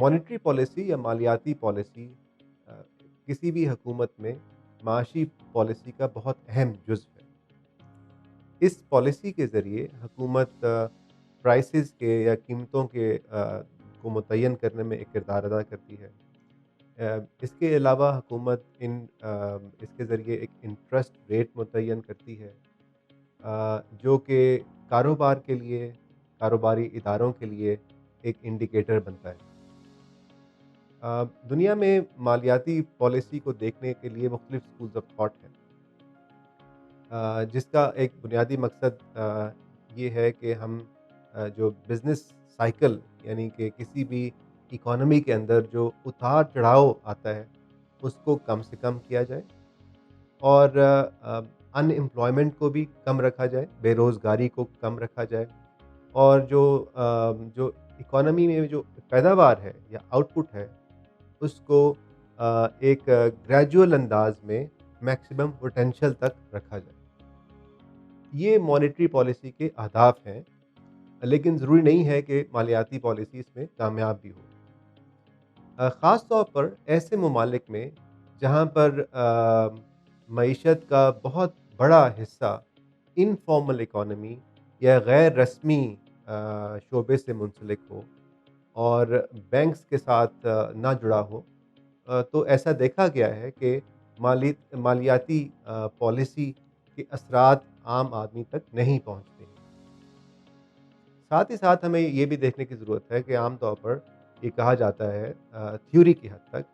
Monetary policy या मालियाती policy अ, किसी भी हुकूमत में माशी पॉलिसी का बहुत अहम जुज़ है। इस पॉलिसी के ज़रिए हुकूमत प्राइसेस के या कीमतों को मुतय्यन करने में एक किरदार अदा करती है। इसके अलावा हुकूमत इसके ज़रिए एक इंटरेस्ट रेट मुतय्यन करती है, जो कि कारोबार के लिए, कारोबारी इदारों के लिए एक इंडिकेटर बनता है। दुनिया में मालियाती पॉलिसी को देखने के लिए मुख्तलिफ स्कूल्स ऑफ थॉट हैं, जिसका एक बुनियादी मकसद ये है कि हम जो बिज़नेस साइकिल यानी कि किसी भी इकोनॉमी के अंदर जो उतार-चढ़ाव आता है, उसको कम से कम किया जाए और अनएम्प्लॉयमेंट को भी कम रखा जाए, बेरोज़गारी को कम रखा जाए और जो इकोनॉमी में जो पैदावार है या आउटपुट है, उसको एक ग्रेजुअल अंदाज़ में मैक्सिमम पोटेंशियल तक रखा जाए। ये मॉनेटरी पॉलिसी के अहदाफ हैं, लेकिन ज़रूरी नहीं है कि मालियाती पॉलिसी इसमें कामयाब भी हो। ख़ास तौर पर ऐसे ममालिक में जहाँ पर मईशत का बहुत बड़ा हिस्सा इनफॉर्मल इकोनॉमी या गैर रस्मी शोबे से मुंसलिक हो और बैंक्स के साथ ना जुड़ा हो, तो ऐसा देखा गया है कि मालियाती पॉलिसी के असरात आम आदमी तक नहीं पहुँचते हैं। साथ ही साथ हमें ये भी देखने की ज़रूरत है कि आम तौर पर ये कहा जाता है थ्योरी की हद तक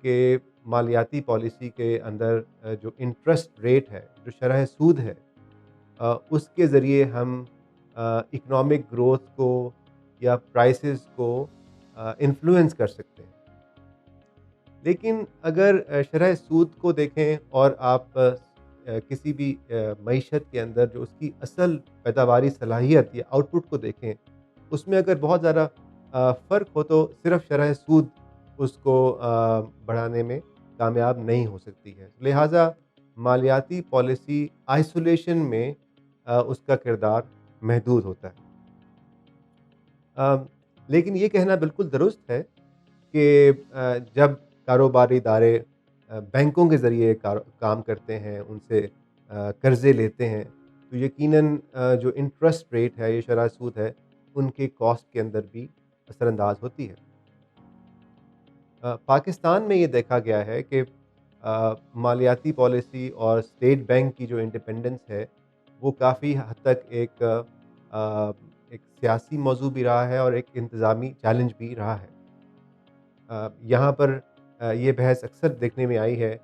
कि मालियाती पॉलिसी के अंदर जो इंटरेस्ट रेट है, जो शरह सूद है, उसके ज़रिए हम इकोनॉमिक ग्रोथ को या प्राइसेस को इन्फ्लुएंस कर सकते हैं। लेकिन अगर शरह सूद को देखें और आप किसी भी मईशत के अंदर जो उसकी असल पैदावारी सलाहियत या आउटपुट को देखें, उसमें अगर बहुत ज़्यादा फ़र्क हो तो सिर्फ़ शरह सूद उसको बढ़ाने में कामयाब नहीं हो सकती है। लिहाज़ा मालियाती पॉलिसी आइसोलेशन में उसका किरदार महदूद होता है। अ, लेकिन ये कहना बिल्कुल दुरुस्त है कि जब कारोबारी इदारे बैंकों के ज़रिए काम करते हैं, उनसे कर्ज़े लेते हैं, तो यकीनन जो इंटरेस्ट रेट है, ये शरह सूद है, उनके कॉस्ट के अंदर भी असरअंदाज़ होती है। पाकिस्तान में ये देखा गया है कि मालियाती पॉलिसी और स्टेट बैंक की जो इंडिपेंडेंस है, वो काफ़ी हद तक एक सियासी मौज़ू भी रहा है और एक इंतज़ामी चैलेंज भी रहा है। यहाँ पर ये बहस अक्सर देखने में आई है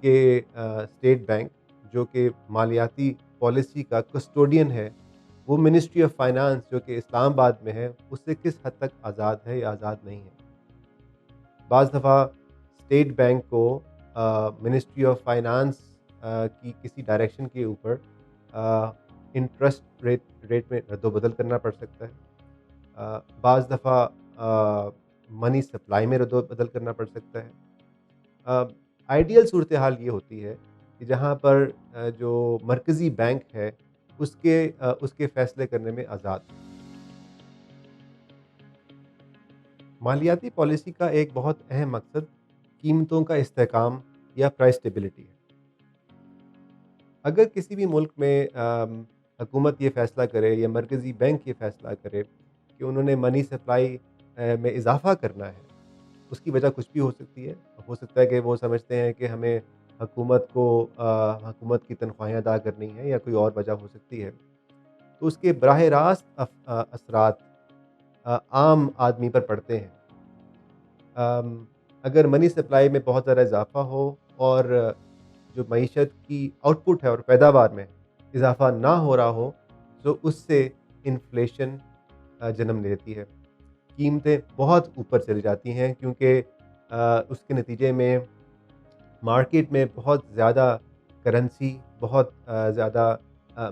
कि स्टेट बैंक जो कि मालियाती पॉलिसी का कस्टोडियन है, वो मिनिस्ट्री ऑफ फाइनेंस जो कि इस्लामाबाद में है, उससे किस हद तक आज़ाद है या आज़ाद नहीं है। बाज़ दफ़ा स्टेट बैंक को मिनिस्ट्री ऑफ फाइनेंस की किसी डायरेक्शन के ऊपर इंटरेस्ट रेट में रद्द-ओ-बदल करना पड़ सकता है। बाज़ दफ़ा मनी सप्लाई में रद्द-ओ-बदल करना पड़ सकता है। अ, आइडियल सूरत हाल ये होती है कि जहाँ पर जो मरकज़ी बैंक है, उसके फ़ैसले करने में आज़ाद हो। मालियाती पॉलिसी का एक बहुत अहम मकसद कीमतों का इस्तेहकाम या प्राइस स्टेबिलिटी है। अगर किसी भी मुल्क में हुकूमत ये फ़ैसला करे या मरकज़ी बैंक ये फ़ैसला करे कि उन्होंने मनी सप्लाई में इज़ाफ़ा करना है, उसकी वजह कुछ भी हो सकती है। हो सकता है कि वो समझते हैं कि हमें हुकूमत की तनख्वाहें अदा करनी है या कोई और वजह हो सकती है। तो उसके बराह रास्त असरात आम आदमी पर पड़ते हैं। अगर मनी सप्लाई में बहुत ज़्यादा इज़ाफ़ा हो और जो मईशत की आउटपुट है और पैदावार में इज़ाफ़ा ना हो रहा हो, तो उससे इन्फ्लेशन जन्म लेती है। कीमतें बहुत ऊपर चली जाती हैं क्योंकि उसके नतीजे में मार्केट में बहुत ज़्यादा करेंसी, बहुत ज़्यादा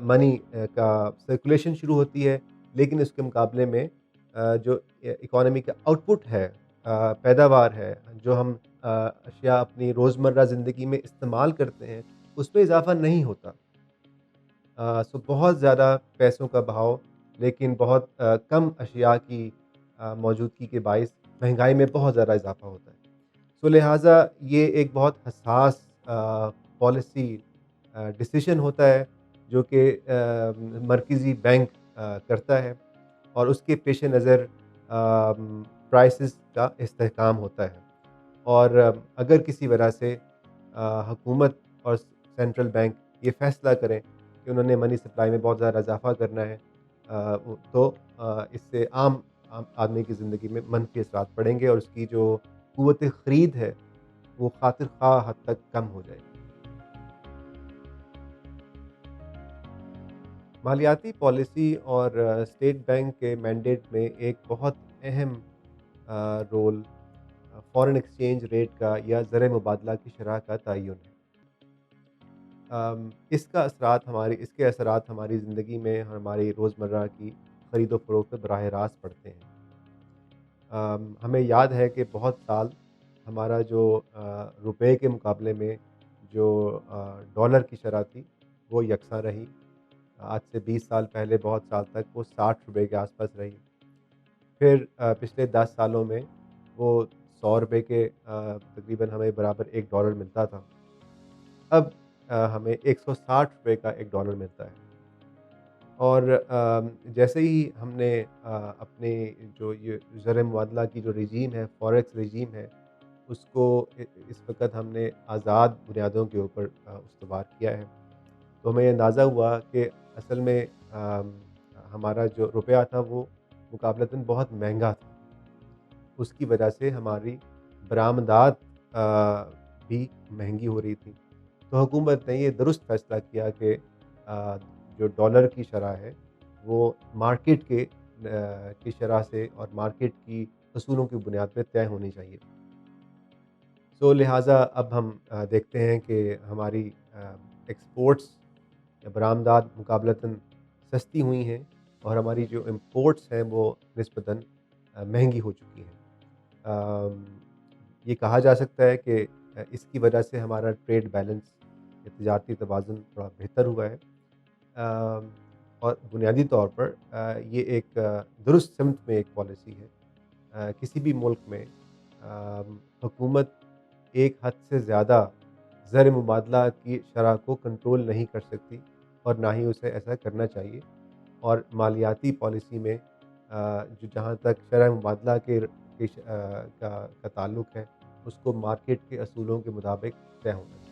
मनी का सर्कुलेशन शुरू होती है, लेकिन उसके मुकाबले में जो इकोनॉमी का आउटपुट है, पैदावार है, जो हम अशिया अपनी रोज़मर्रा ज़िंदगी में इस्तेमाल करते हैं, उसमें इज़ाफ़ा नहीं होता। सो बहुत ज़्यादा पैसों का बहाव, लेकिन बहुत कम अशिया की मौजूदगी के बाइस महंगाई में बहुत ज़्यादा इज़ाफ़ा होता है। सो लिहाज़ा ये एक बहुत हसास पॉलिसी डिसीज़न होता है जो कि मरकज़ी बैंक करता है और उसके पेश नज़र प्राइसेस का इस्तेहकाम होता है। और अगर किसी वजह से हुकूमत और सेंट्रल बैंक ये फ़ैसला करें कि उन्होंने मनी सप्लाई में बहुत ज़्यादा इज़ाफ़ा करना है तो इससे आम आम आदमी की ज़िंदगी में मनफ़ी असरात पड़ेंगे और उसकी जो क़ुव्वत ख़रीद है, वो ख़ातिर ख़्वाह हद तक कम हो जाएगी। मालियाती पॉलिसी और स्टेट बैंक के मैंडेट में एक बहुत अहम रोल फ़ॉरेन एक्सचेंज रेट का या ज़र मुबादला की शरह का तयन है। इसके असरात हमारी ज़िंदगी में हमारी रोज़मर्रा की ख़रीदो फ़रोख्त पे बराह रास्त पड़ते हैं। हमें याद है कि बहुत साल हमारा जो रुपए के मुकाबले में जो डॉलर की शरह थी, वो यकसा रही। आज से 20 साल पहले बहुत साल तक वो ₹60 के आस-पास रही। फिर पिछले 10 सालों में वो ₹100 के तकरीबन हमें बराबर 1 डॉलर मिलता था। अब हमें ₹160 का 1 डॉलर मिलता है। और जैसे ही हमने अपने जो ये ज़र मुबादला की जो रजीम है, फ़ॉरेक्स रजीम है, उसको इस वक़्त हमने आज़ाद बुनियादों के ऊपर उस्तवार किया है। तो हमें अंदाज़ा हुआ कि असल में हमारा जो रुपया था वो मुकाबलतन बहुत महँगा था। उसकी वजह से हमारी बरामदात भी महँगी हो रही थी। तो हुकूमत ने ये दुरुस्त फ़ैसला किया कि जो डॉलर की शरह है वो मार्केट की शरह से और मार्केट की असूलों की बुनियाद पे तय होनी चाहिए। सो लिहाज़ा अब हम देखते हैं कि हमारी एक्सपोर्ट्स या बरामदात मुकाबलतन सस्ती हुई हैं और हमारी जो इम्पोर्ट्स हैं वो निस्बतन महंगी हो चुकी हैं। अम, ये कहा जा सकता है कि इसकी वजह से हमारा ट्रेड बैलेंस या तजारती तवाज़ुन थोड़ा बेहतर हुआ है। और बुनियादी तौर पर ये एक दुरुस्त सिमत में एक पॉलिसी है। किसी भी मुल्क में हुकूमत एक हद से ज़्यादा ज़र मुबादला की शरह को कंट्रोल नहीं कर सकती और ना ही उसे ऐसा करना चाहिए। और मालियाती पॉलिसी में जो जहाँ तक शरह मुबादला का ताल्लुक है, उसको मार्केट के असूलों के मुताबिक तय होना चाहिए।